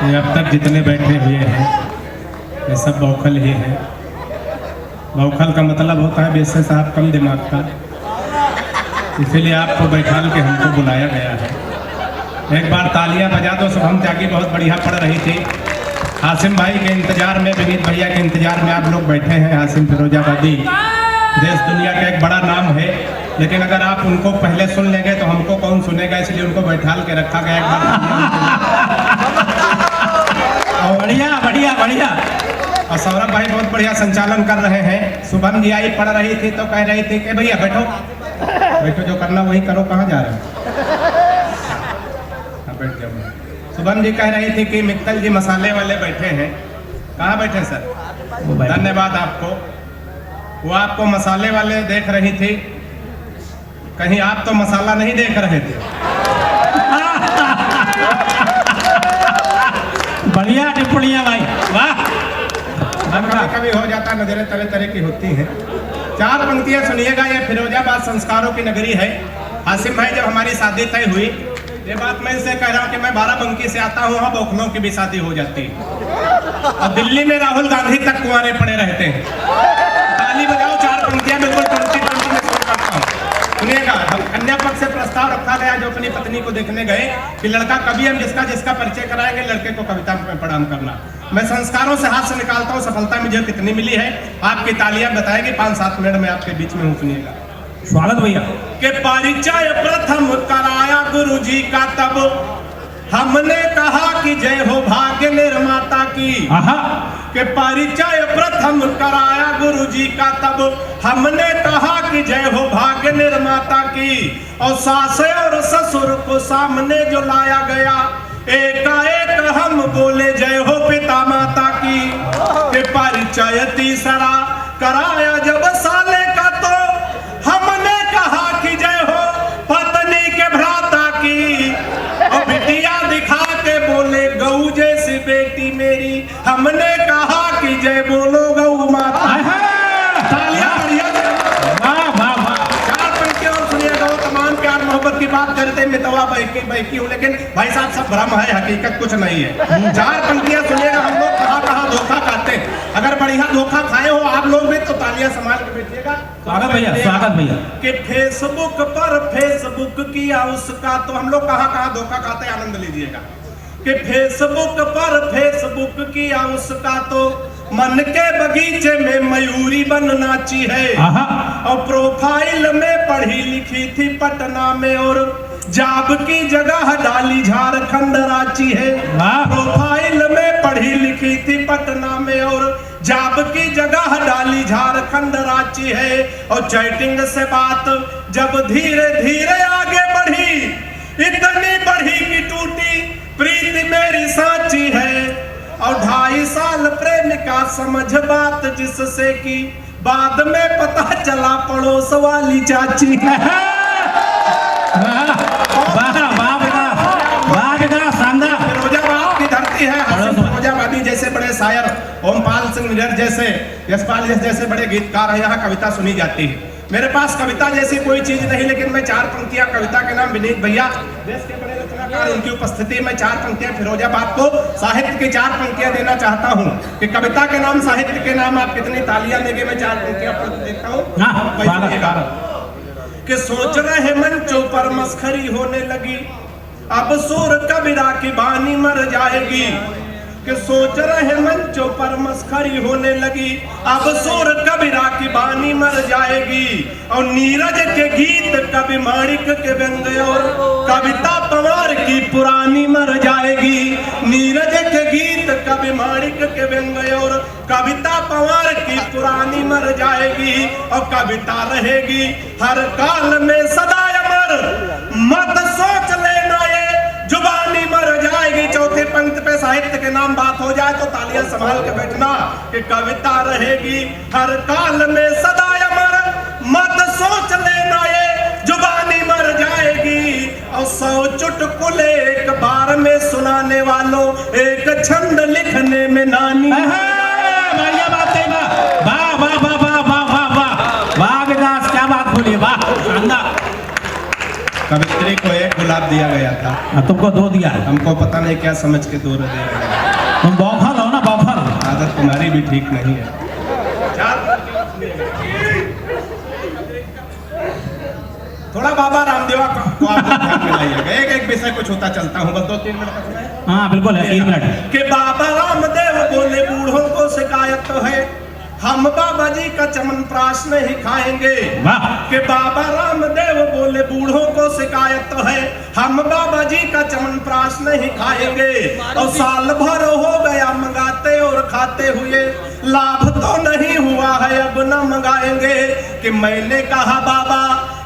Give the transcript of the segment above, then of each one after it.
ये अब तक जितने बैठे हुए हैं ये सब बौखल ही हैं। बौखल का मतलब होता है वैसे साहब कम दिमाग का, इसीलिए आपको बैठाल के हमको बुलाया गया है। एक बार तालियां बजा दो। शुभम त्यागी बहुत बढ़िया पढ़ रही थी। हासिम भाई के इंतजार में, विनीत भैया के इंतजार में आप लोग बैठे हैं। हासिम फिरोजाबादी देश दुनिया का एक बड़ा नाम है, लेकिन अगर आप उनको पहले सुन लेंगे तो हमको कौन सुनेगा, इसलिए उनको बैठाल के रखा गया। एक बार बढ़िया बढ़िया बढ़िया। और सौरभ भाई बहुत बढ़िया संचालन कर रहे हैं। शुभम जी आई पढ़ रही थी तो कह रही थी कि भैया बैठो बैठो, जो करना वही करो, कहाँ जा रहे हो, बैठ जाओ। शुभम जी कह रही थी कि मित्तल जी मसाले वाले बैठे हैं। कहाँ बैठे सर? धन्यवाद आपको। वो आपको मसाले वाले देख रही थी, कहीं आप तो मसाला नहीं देख रहे थे। बढ़िया टिप्पणियां भाई, वाह। कभी हो जाता, नजरें तरह तरह की होती हैं। चार पंक्तियां सुनिएगा। ये फिरोजाबाद संस्कारों की नगरी है। हासिम भाई जब हमारी शादी तय हुई, ये बात मैं इससे कह रहा हूँ कि मैं बाराबंकी से आता हूँ, वहाँ बौखलों की भी शादी हो जाती है। और दिल्ली में राहुल गांधी तक कुंवारे पड़े रहते हैं। ताली बजाओ। चार पंक्तियां बिल्कुल 20-20 में शुरू करता हूँ, सुनिएगा। कन्या पक्ष से प्रस्ताव रखा गया जो अपनी पत्नी को देखने गए कि लड़का कभी हम जिसका जिसका परिचय कराएंगे, लड़के को कविता में प्रणाम करना। मैं संस्कारों से हाथ से निकालता हूँ, सफलता मुझे कितनी मिली है आपकी तालियां बताएगी। 5-7 मिनट में आपके बीच में हूँ, सुनिएगा। स्वागत भैया। के परिचय प्रथम कराया गुरु जी का, तब हमने कहा कि जय हो भाग्य निर्माता की। के परिचय प्रथम कराया गुरु जी का, तब हमने कहा कि जय हो भाग्य निर्माता की। और सास और ससुर को सामने जो लाया गया, एकाएक हम बोले जय हो पिता माता की। के परिचय तीसरा कराया जब साले का, तो हमने कहा कि जय हो पत्नी के भ्राता की। और बिटिया दिखा के बोले गऊ जैसी बेटी मेरी, हमने कहा कि जय बोलो गऊ माता। तालियां बढ़िया। चार पंक्तियां और सुनिएगा। तमाम प्यार मोहब्बत की बात करते मितवा बहकी हूँ, लेकिन भाई साहब सब भ्रम है, हकीकत कुछ नहीं है। चार पंक्तियां सुनिएगा। हम लोग कहाँ कहाँ धोखा खाते हैं। अगर बढ़िया धोखा खाए हो आप लोग भी तो तालियां संभाल के बैठिएगा। स्वागत भैया, स्वागत भैया। कि फेसबुक पर फेसबुक किया उसका, तो हम लोग कहाँ कहाँ धोखा खाते हैं, आनंद लीजिएगा। कि फेसबुक पर फेसबुक किया उसका, तो मन के बगीचे में मयूरी बन नाची है। और प्रोफाइल में पढ़ी लिखी थी पटना में, और जाब की जगह डाली झारखंड रांची है। प्रोफाइल में पढ़ी लिखी थी पटना में, और जाब की जगह डाली झारखंड रांची है। और चैटिंग से बात जब धीरे धीरे आगे बढ़ी, इतनी बढ़ी कि टूटी प्रीति मेरी साची है। और 2.5 साल प्रेमिका समझ बात जिससे कि बाद में पता चला पड़ोस वाली चाची है। फिरोजाबाद की धरती है। फिरोजाबादी जैसे बड़े शायर, ओमपाल सिंह निडर जैसे, यशपाल जैसे बड़े गीतकार हैं। यहाँ कविता सुनी जाती है। मेरे पास कविता जैसी कोई चीज नहीं, लेकिन मैं चार पंक्तियां कविता के नाम विनीत भैया देश के बड़े रचनाकार, उनकी उपस्थिति में चार पंक्तियां फिरोजाबाद को साहित्य की 4 पंक्तियां देना चाहता हूं। कि कविता के नाम, साहित्य के नाम आप कितनी तालियां देंगे। मैं 4 पंक्तियां पढ़ देता हूं। कि सोच रहे मंचों पर मस्खरी होने लगी, अब सूर कबीरा की बानी मर जाएगी। कि सोच रहे मंचों पर मस्खरी होने लगी, अब सूर कबीरा की बानी मर जाएगी। और नीरज के गीत कवि माणिक के व्यंग, और कविता पवार की पुरानी मर जाएगी। नीरज के गीत कवि माणिक के व्यंग, और कविता पवार की पुरानी मर जाएगी। और कविता रहेगी हर काल में सदा अमर, मत सोच लेना ये जुबानी मर जाएगी। चौथे पंक्ति पे साहित्य के नाम बात हो जाए तो तालियां संभाल के बैठना। कि कविता रहेगी हर काल में सदा अमर, मत सोच लेना ये जुबानी मर जाएगी। और 100 चुटकुले एक बार में सुनाने वालों, एक छंद लिखने में नानी। बढ़िया बात है। वाह वाह वाह वाह वाह वाह वाह वाह विकास, क्या बात बोली, वाह शानदार। कवित्री को 1 गुलाब दिया गया था, तुमको 2 दिया है। हमको पता नहीं क्या समझ के 2 दिया गया। तुम बौखल हो ना, बौखल। आदत तुम्हारी भी ठीक नहीं है। थोड़ा बाबा रामदेवा को आप ध्यान में लाइएगा। एक एक विषय कुछ होता चलता हूँ, बस 2-3 मिनट का समय है। हाँ बिल्कुल है, 3 मिनट। कि बाबा रामदेव बोले बूढ़ों को शिकायत तो है, हम बाबा जी का चमन प्राश नहीं खाएंगे। वाह। कि बाबा रामदेव बोले बूढ़ों को शिकायत तो है, हम बाबा जी का चमन प्राश नहीं खाएंगे। और साल भर हो गया मंगाते और खाते हुए, लाभ तो नहीं हुआ है, अब न मंगाएंगे। कि मैंने कहा बाबा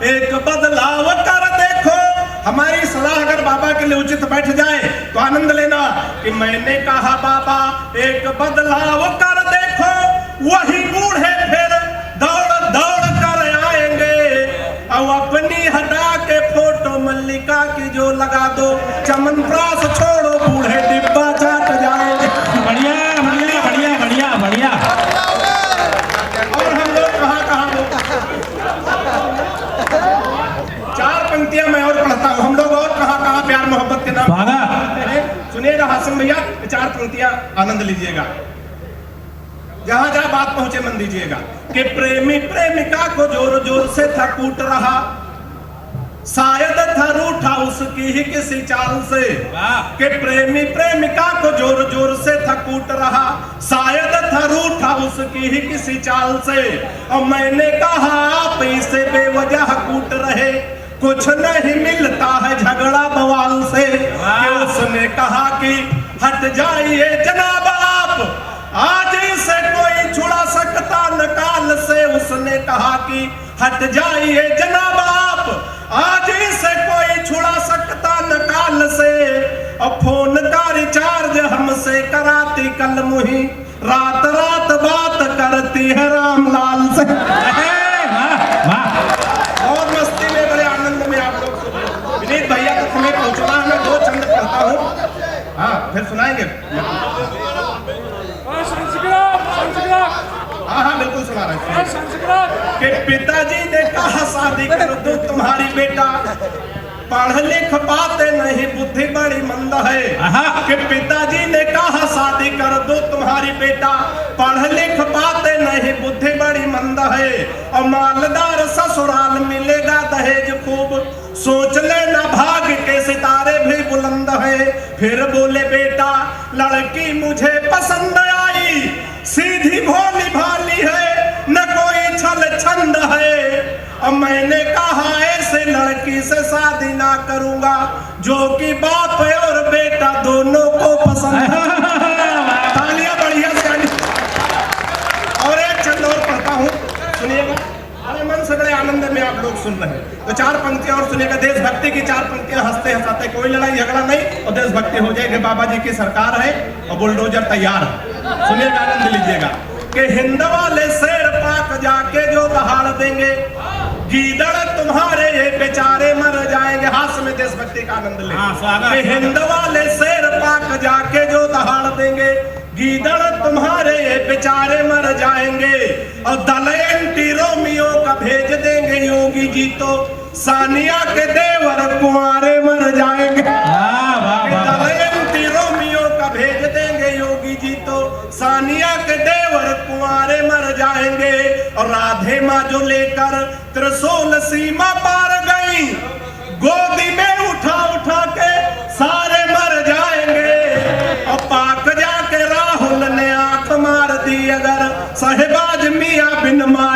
एक बदलाव कर देखो, हमारी सलाह अगर बाबा के लिए उचित बैठ जाए तो आनंद लेना। कि मैंने कहा बाबा एक बदलाव कर देखो, वही बूढ़े फिर दौड़ दौड़ कर आएंगे। और अपनी हटा के फोटो मल्लिका की जो लगा दो, चमन प्राश छोड़ो बूढ़े डिब्बा चाट जाएंगे। बढ़िया बढ़िया बढ़िया बढ़िया बढ़िया। और हम लोग कहाँ हो, 4 पंक्तियां मैं और पढ़ता हूँ। हम लोग और कहाँ प्यार मोहब्बत के नाम सुनिएगा हासिम भैया, 4 पंक्तियां आनंद लीजिएगा, जहां जहां बात पहुंचे मन दीजिएगा। कि प्रेमी प्रेमिका को जोर जोर से था कूट रहा, शायद था रूठा उसकी ही किसी चाल से। कि प्रेमी प्रेमिका को जोर जोर से था कूट रहा, शायद था रूठा उसकी ही किसी चाल से। और मैंने कहा आप इसे बेवजह कूट रहे, कुछ नहीं मिलता है झगड़ा बवाल से। कि उसने कहा कि हट जाइए जनाब आप, आज इसे कोई छुड़ा सकता न काल से। उसने कहा कि हट जाइए जनाब आप, आज इसे कोई छुड़ा सकता न काल से। और फोन का रिचार्ज हमसे कराती कल मुही, रात रात बात करती है रामलाल से। और मस्ती में बड़े आनंद में आप लोग। विनीत भैया तक हमें पहुंचना है, मैं 2 चंद पढ़ता हूँ, हाँ फिर सुनाएंगे। हाँ बिल्कुल सुना रहे हैं। कि पिताजी ने कहा शादी कर दो तुम्हारी बेटा, पढ़ लिख पाते नहीं बुद्धि बड़ी मंद है। कि पिताजी ने कहा शादी कर दो तुम्हारी बेटा, पढ़ लिख पाते नहीं बुद्धि बड़ी मंद है। और मालदार ससुराल मिलेगा दहेज खूब, सोच लेना भाग के सितारे भी बुलंद है। फिर बोले बेटा लड़की मुझे पसंद आई, सीधी भोली भाली है न कोई छल छंद है। और मैंने कहा ऐसे लड़की से शादी ना करूंगा, जो कि बाप और बेटा दोनों को पसंद है। तालियां बढ़िया से। और एक चंद और पढ़ता हूँ, सुनिएगा, अरे मन से बड़े आनंद में आप लोग सुन रहे हैं। तो 4 पंक्तियां और सुनिएगा। देशभक्ति की 4 पंक्तियां, हंसते हंसाते, कोई लड़ाई झगड़ा नहीं और देशभक्ति हो जाएगी। बाबा जी की सरकार है और बुलडोजर तैयार है। सुनिएगा, आनंद लीजिएगा। कि हिंद वाले शेर पाक जाके जो दहाड़ देंगे, गीदड़ तुम्हारे ये बेचारे मर जाएंगे। हाथ में देशभक्ति का आनंद ले। कि हिंद वाले शेर पाक जाके जो दहाड़ देंगे, गीदड़ तुम्हारे ये बेचारे मर जाएंगे। और दल एंटी रोमियो का भेज देंगे योगी जी, तो सानिया के देवर कुंवारे मर जाएंगे। दल एंटी रोमियो का भेज देंगे योगी जी, तो सानिया के देवर कुंवारे मर जाएंगे। और राधे माँ जो लेकर त्रिशूल सीमा पार गई, गोदी में उठा उठा के सारे मर जाएंगे। और पाक जाके राहुल ने आंख मार दी, अगर साहिबाज मियाँ बिन मार